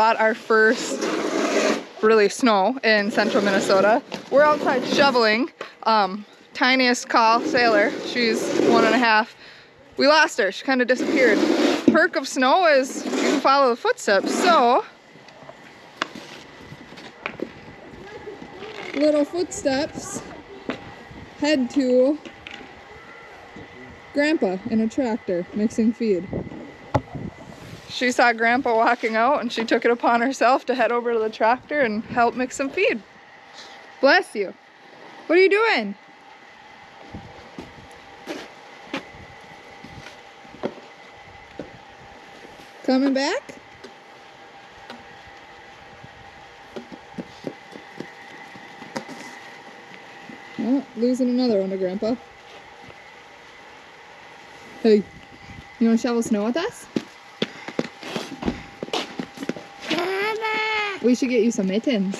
got our first really snow in central Minnesota. We're outside shoveling. Tiniest Kyle Sailor, she's 1.5. We lost her, she kind of disappeared. Perk of snow is you can follow the footsteps, so little footsteps head to Grandpa in a tractor mixing feed. She saw Grandpa walking out and she took it upon herself to head over to the tractor and help mix some feed. Bless you. What are you doing? Coming back? Oh, losing another one to Grandpa. Hey, you want to shovel snow with us? Mama. We should get you some mittens.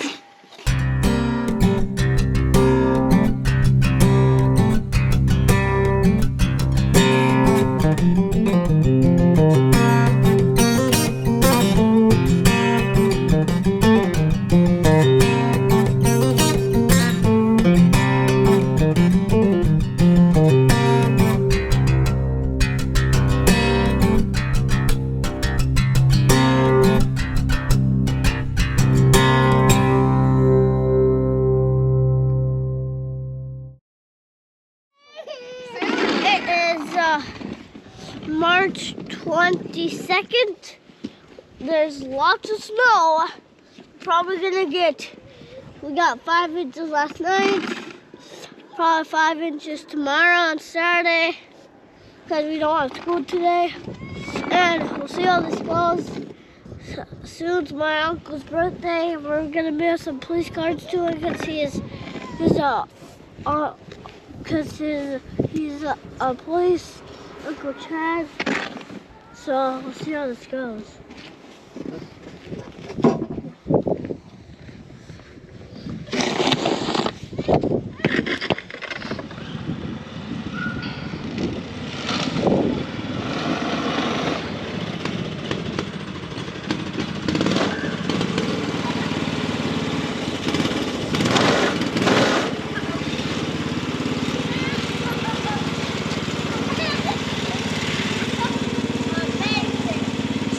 March 22nd. There's lots of snow. Probably gonna we got 5 inches last night. Probably 5 inches tomorrow on Saturday because we don't have school today. And we'll see how this goes. Soon's my uncle's birthday. We're gonna mail some police cards to him because he's a police. Uncle Chad. So we'll see how this goes.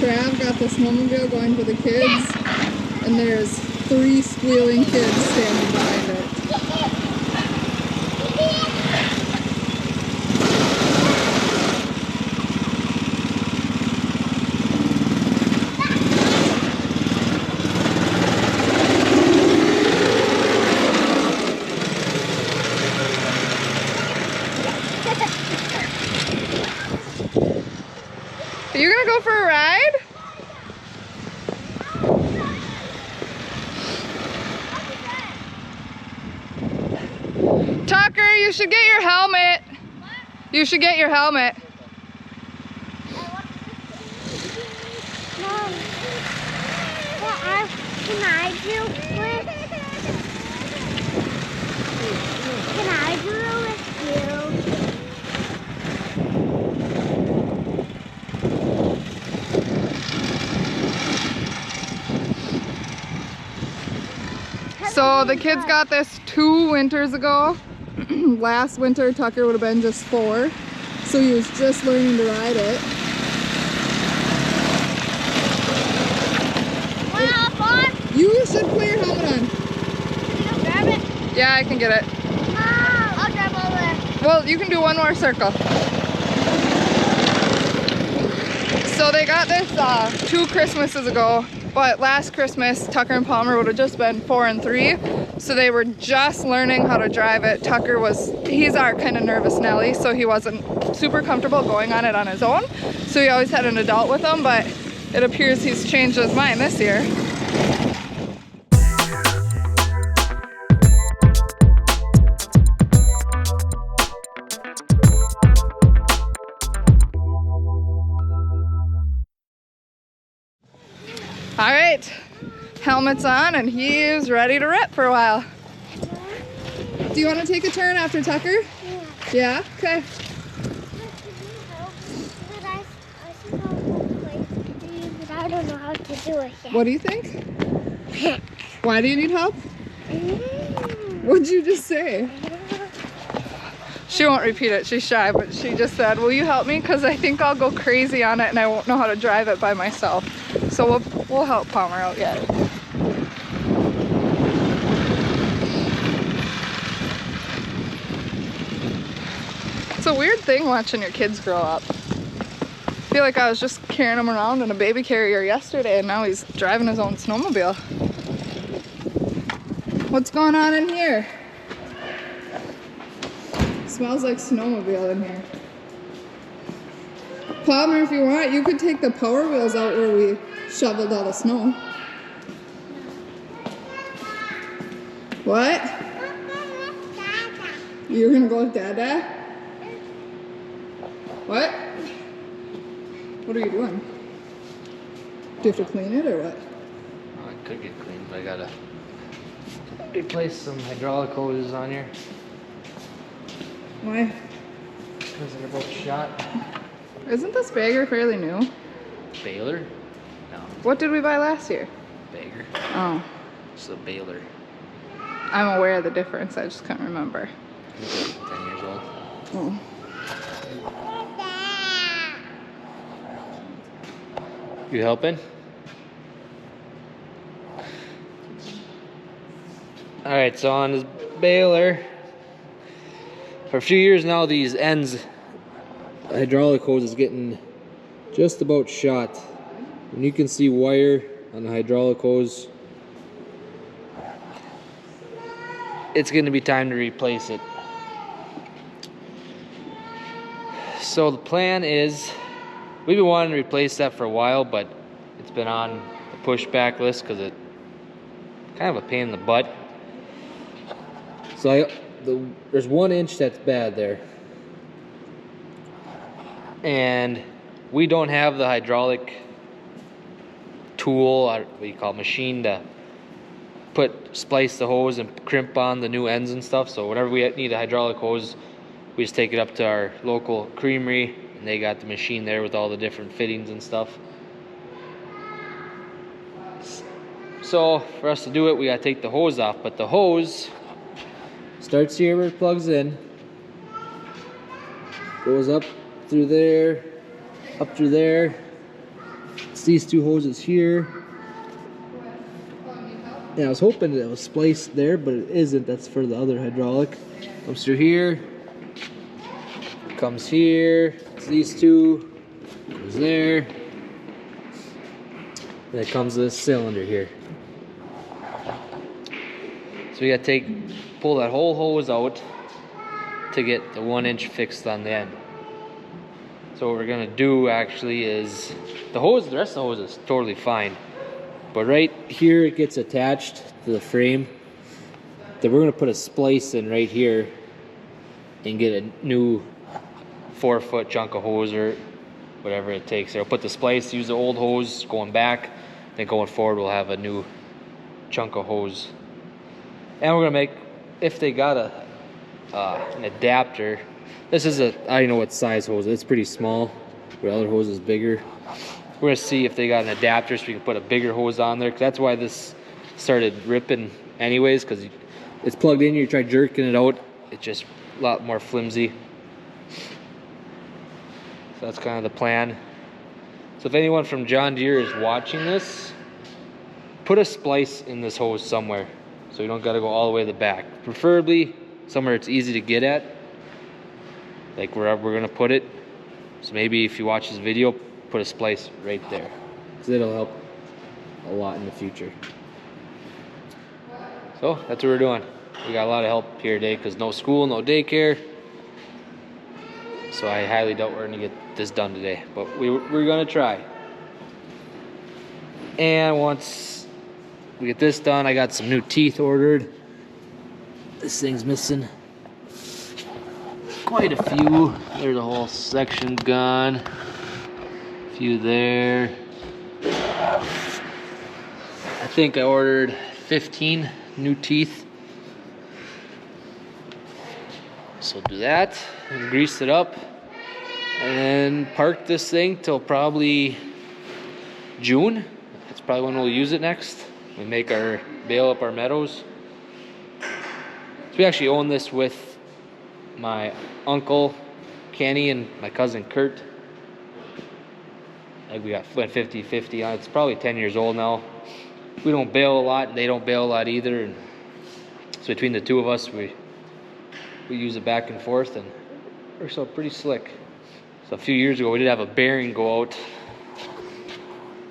Trav got the snowmobile going for the kids, and there's 3 squealing kids standing behind it. Are you gonna go for a ride? Tucker, you should get your helmet. What? You should get your helmet. Mom, can I do it? Can I do it with you? So the kids got this 2 winters ago. Last winter Tucker would have been just 4, so he was just learning to ride it. You should put your helmet on. Can you grab it? Yeah, I can get it. I'll grab over there. Well, you can do one more circle. So they got this 2 Christmases ago, but last Christmas Tucker and Palmer would have just been 4 and 3, so they were just learning how to drive it. He's our kind of nervous Nelly, so he wasn't super comfortable going on it on his own, so he always had an adult with him, but it appears he's changed his mind this year. All right, helmet's on and he's ready to rip for a while. Do you want to take a turn after Tucker? Yeah. Yeah? Okay. don't know how to do it yet. What do you think? Why do you need help? What'd you just say? She won't repeat it, she's shy, but she just said, will you help me? Because I think I'll go crazy on it and I won't know how to drive it by myself. So we'll help Palmer out yet. It's a weird thing watching your kids grow up. I feel like I was just carrying him around in a baby carrier yesterday and now he's driving his own snowmobile. What's going on in here? Smells like snowmobile in here. Palmer, if you want, you could take the power wheels out where we shoveled all the snow. What? You're gonna go with Dada? What? What are you doing? Do you have to clean it or what? Oh, it could get cleaned, but I gotta replace some hydraulic hoses on here. Why? Because they're both shot. Isn't this Baler fairly new? Baler? No, What did we buy last year? Bager. Oh, It's a Baler. I'm aware of the difference. I just couldn't remember. It's like 10 years old. Oh. You helping? Alright, so on this Baler, for a few years now, these ends, the hydraulic hose is getting just about shot. And you can see wire on the hydraulic hose. It's going to be time to replace it. So the plan is, we've been wanting to replace that for a while, but it's been on the pushback list because it's kind of a pain in the butt. So there's 1 inch that's bad there. And we don't have the hydraulic tool, what do you call it, machine to splice the hose and crimp on the new ends and stuff. So whenever we need a hydraulic hose, we just take it up to our local creamery and they got the machine there with all the different fittings and stuff. So for us to do it, we gotta take the hose off, but the hose starts here where it plugs in, goes up through there, up through there. It's these 2 hoses here. Yeah, I was hoping that it was spliced there, but it isn't. That's for the other hydraulic. Comes through here, comes here. It's these 2, goes there. Then it comes to this cylinder here. So we gotta pull that whole hose out to get the 1 inch fixed on the end. So what we're gonna do actually is the rest of the hose is totally fine, but right here it gets attached to the frame. Then we're gonna put a splice in right here and get a new 4-foot chunk of hose or whatever it takes. We'll put the splice, use the old hose going back, then going forward we'll have a new chunk of hose. And we're gonna make, if they got an adapter, this is I don't know what size hose, it's pretty small, the other hose is bigger. We're gonna see if they got an adapter so we can put a bigger hose on there, because that's why this started ripping anyways, because it's plugged in, you try jerking it out, it's just a lot more flimsy. So that's kind of the plan. So if anyone from John Deere is watching this, put a splice in this hose somewhere so you don't got to go all the way to the back. Preferably somewhere it's easy to get at, like wherever we're going to put it. So maybe if you watch this video, put a splice right there, because it'll help a lot in the future. So that's what we're doing. We got a lot of help here today because no school, no daycare. So I highly doubt we're going to get this done today, but we're going to try. And once we get this done, I got some new teeth ordered. This thing's missing quite a few. There's a whole section gone. A few there. I think I ordered 15 new teeth. So do that and grease it up and park this thing till probably June. That's probably when we'll use it next. We bale up our meadows. So we actually own this with my uncle Kenny and my cousin Kurt. Like we went 50-50 on it. It's probably 10 years old now. We don't bale a lot, and they don't bale a lot either. And so between the two of us, we use it back and forth, and it works out pretty slick. So a few years ago, we did have a bearing go out.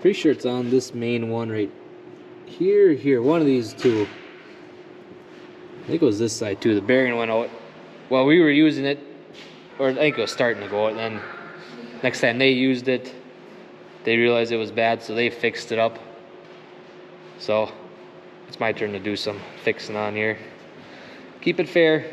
Pretty sure it's on this main one right here. One of these two. I think it was this side too. The bearing went out while we were using it, or I think it was starting to go out. And then next time they used it, they realized it was bad, so they fixed it up. So it's my turn to do some fixing on here. Keep it fair.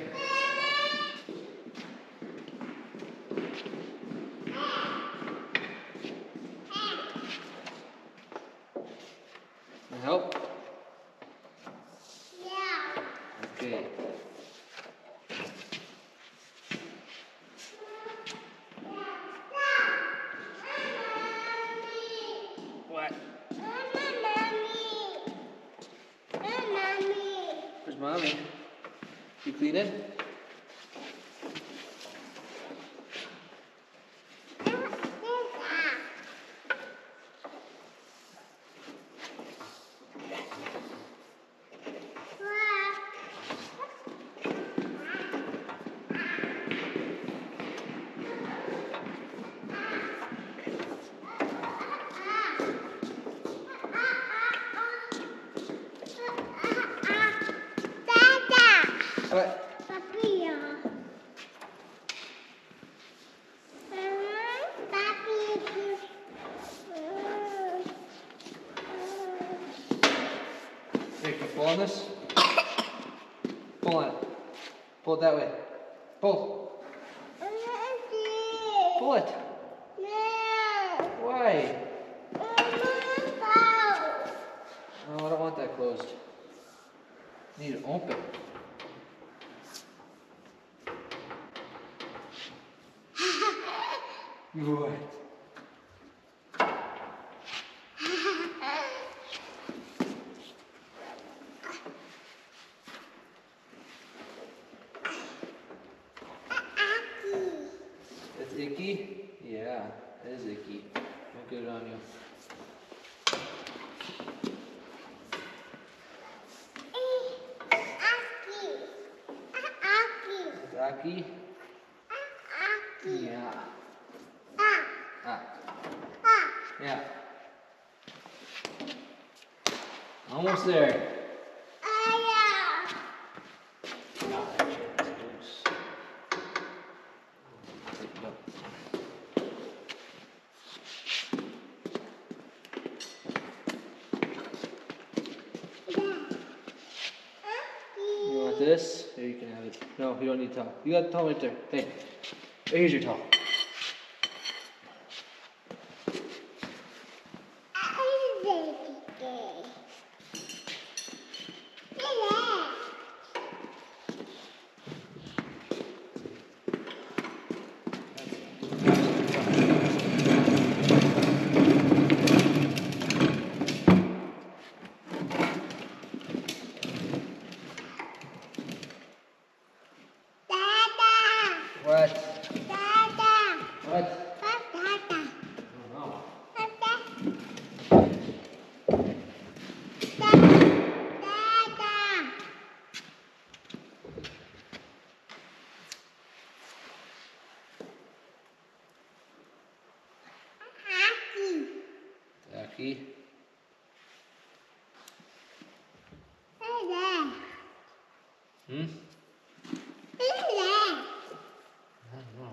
Help? Yeah. Okay. What? Where's Mommy? You cleaning? What? Hey, can you pull on this? Pull on it. Pull it that way. Pull. Pull it. Why? Oh, I don't want that closed. I need it open. What? It's icky? Yeah, it is icky. Don't get it on you. It's icky? Yeah. Yeah. Almost there. You want this? Here, you can have it. No, you don't need towel. You got the towel right there. Hey, here's your towel. What? What? Ducky. Hmm? I don't know.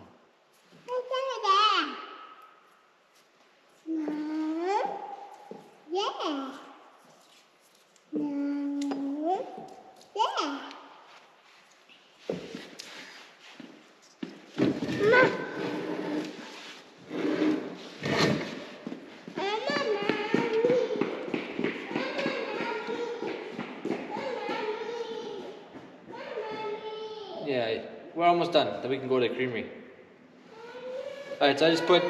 Yeah, we're almost done. Then we can go to the creamery. Alright, so I just put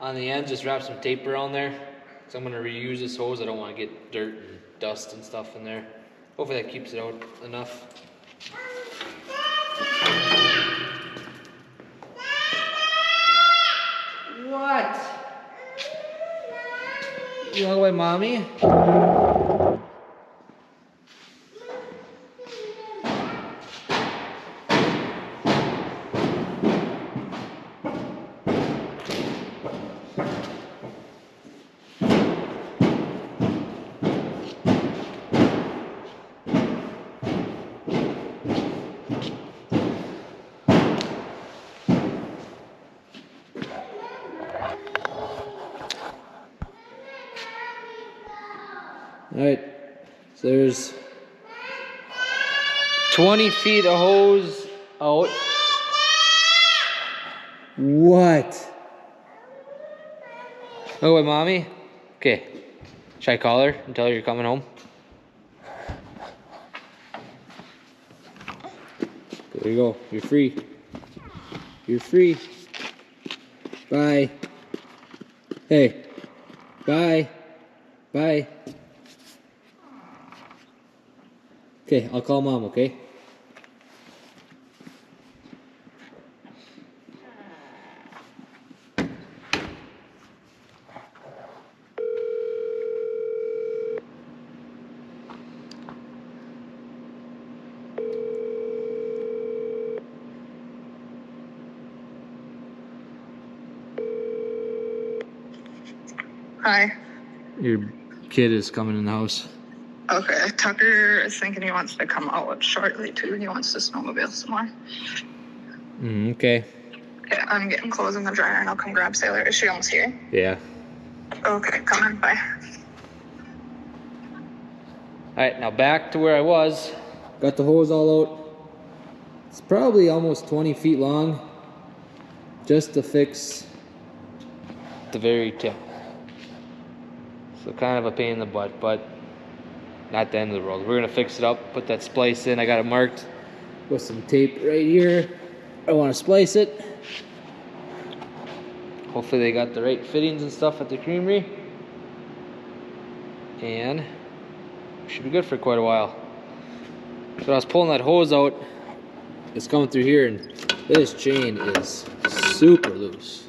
on the end, just wrap some tape around there. So I'm gonna reuse this hose. I don't want to get dirt and dust and stuff in there. Hopefully that keeps it out enough. What? You want away, mommy? Alright, so there's 20 feet of hose out. What? Oh, wait, mommy? Okay. Should I call her and tell her you're coming home? There you go. You're free. You're free. Bye. Hey. Bye. Bye. Okay, I'll call mom, okay? Hi. Your kid is coming in the house. Okay, Tucker is thinking he wants to come out shortly too. He wants to snowmobile some more. Okay. Okay, I'm getting clothes in the dryer and I'll come grab Sailor. Is she almost here? Yeah. Okay, come on, bye. Alright, now back to where I was. Got the hose all out. It's probably almost 20 feet long. Just to fix the very tip. So kind of a pain in the butt, but not the end of the world. We're gonna fix it up, put that splice in. I got it marked with some tape right here. I want to splice it. Hopefully they got the right fittings and stuff at the creamery. And should be good for quite a while. So I was pulling that hose out. It's coming through here and this chain is super loose.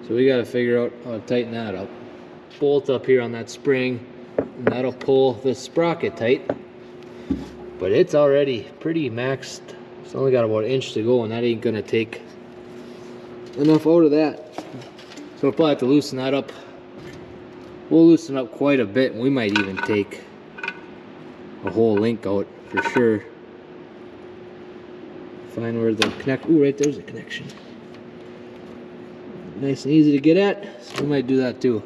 So we gotta figure out how to tighten that up. Bolt up here on that spring and that'll pull this sprocket tight. But it's already pretty maxed. It's only got about an inch to go and that ain't gonna take enough out of that. So we'll probably have to loosen that up. We'll loosen up quite a bit and we might even take a whole link out for sure. Find where the connect, ooh, right there's a connection. Nice and easy to get at, so we might do that too.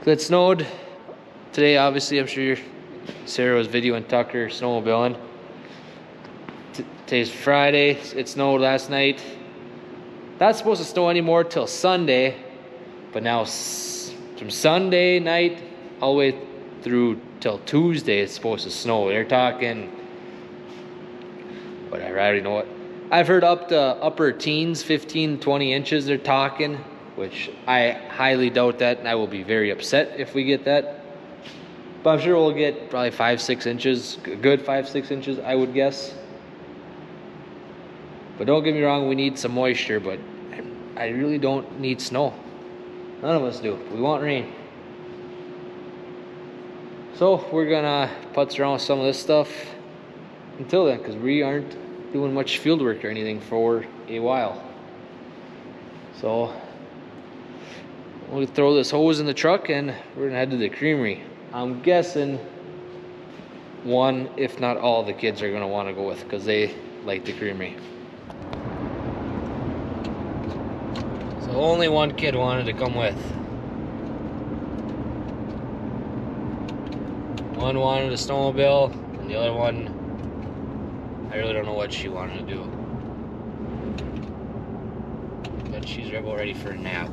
So it snowed today, obviously. I'm sure Sarah was videoing Tucker snowmobiling. Today's Friday. It snowed last night. Not supposed to snow anymore till Sunday, but now from Sunday night all the way through till Tuesday it's supposed to snow. They're talking, whatever, I already know what. I've heard up to upper teens, 15, 20 inches they're talking, which I highly doubt that, and I will be very upset if we get that. But I'm sure we'll get probably 5-6 inches, a good 5-6 inches, I would guess. But don't get me wrong, we need some moisture, but I really don't need snow. None of us do. We want rain. So we're gonna putz around with some of this stuff until then, because we aren't doing much field work or anything for a while. So we'll throw this hose in the truck and we're gonna head to the creamery. I'm guessing one, if not all, the kids are gonna want to go with because they like the creamery. So only one kid wanted to come with. One wanted a snowmobile and the other one, I really don't know what she wanted to do. But she's about ready for a nap.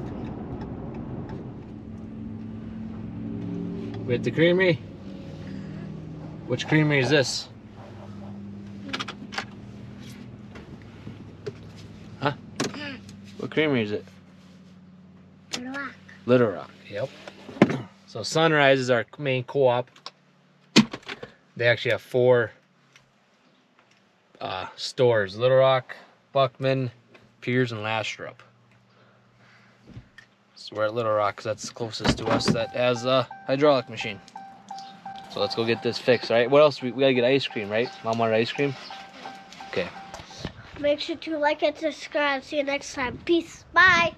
We at the creamery? Which creamery is this? Huh? What creamery is it? Little Rock, yep. So Sunrise is our main co-op. They actually have 4 stores: Little Rock, Buckman, Piers, and Lastrup. So we're at Little Rock because that's closest to us that has a hydraulic machine. So let's go get this fixed, all right? What else? We gotta get ice cream, right? Mom wanted ice cream? Okay. Make sure to like and subscribe. See you next time. Peace. Bye.